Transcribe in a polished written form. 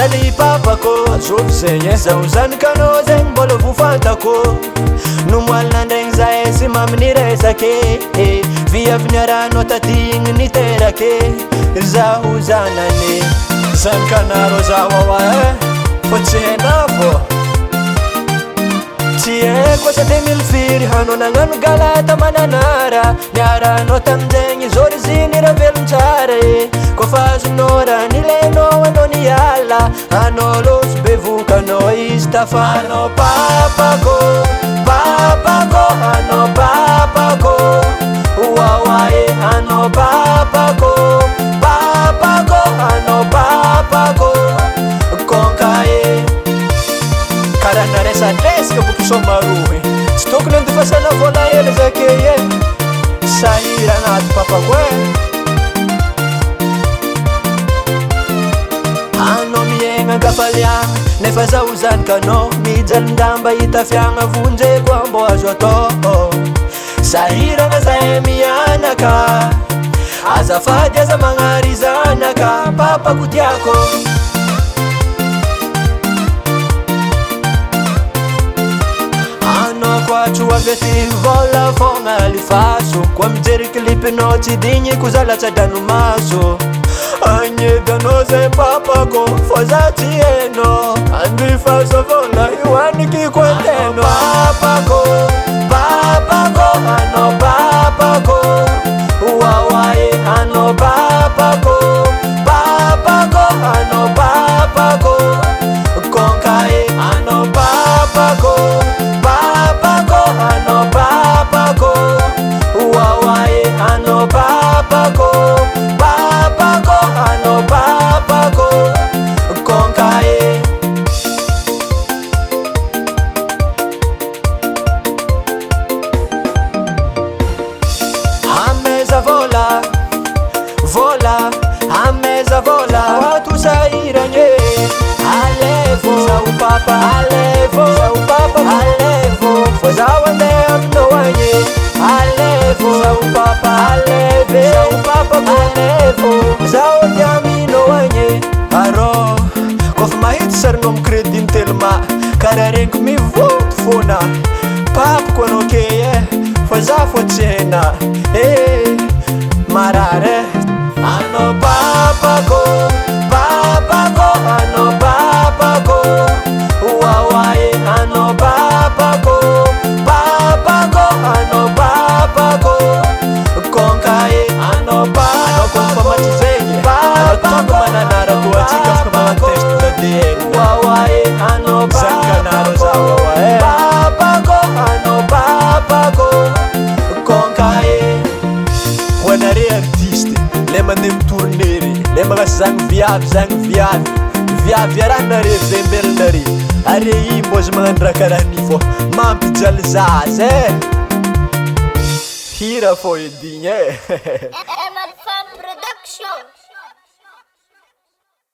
Sali papako azovy zegny zaho zanakanao zegny mbola vofantako nomoalina ndraigny zahay sy maminy resake viaviniaranao taty igny niterake zaho zanane zanakanarô zaho awa fô tsy hainao fô tsy haiko asa de mily firy hanao nagnano galata mananara niaranao tamizegny zoriziny raha velony tsara kofa azonao raha nilenao anao niala anao loso be vokanao izy tafanao papako anao papako wawae anao papako anao papako konkae karaha naresadresaka boky somarohy tsy tokony andifasana vola hely zake sahira anaty papako anao miegna gafaliagna nefa zaho zanakanao mijalindamba hitafiagna vonjeko ambo azo atao sahirana zahay mianaka azafady aza magnary zanaka papako tiako anao koatro avy aty vola fogna alifaso koa mijery klipinao tsy digniko zalatsadranomaso agnedanao zay papako fô za tsy hainao andifasa vola ioaniky koa tenao papako anao papako wawae anao papako anao papako konkae anao papako anao papako wawae anao papako anao papako konkae ameza vola ameza vola watu sairanye alevo sau papa alevo sau papa alevo fozawande amnowanye alevo sau papa aleve sau papa alevo zawadiamino wanye arô kofa mahitsy sarinao amy crédit telma karaha regniko mivoto fôna papako anao ke fa za fô tsy haina marary anao papako anao papako wawae anao papako anao papako konkae anao kofa maty zegny anatongo mananara koa atsika afaka magnateste d'ADN wawae anao zanakanarô zaho papako anao papako konkae ho anare artiste le mandeha mitournery le magnasy zagny viavy arahanare vembelinare are i mbô azo magnano raha karaha ni fô mampijaly zaza hira fô edigny ML Fun Production.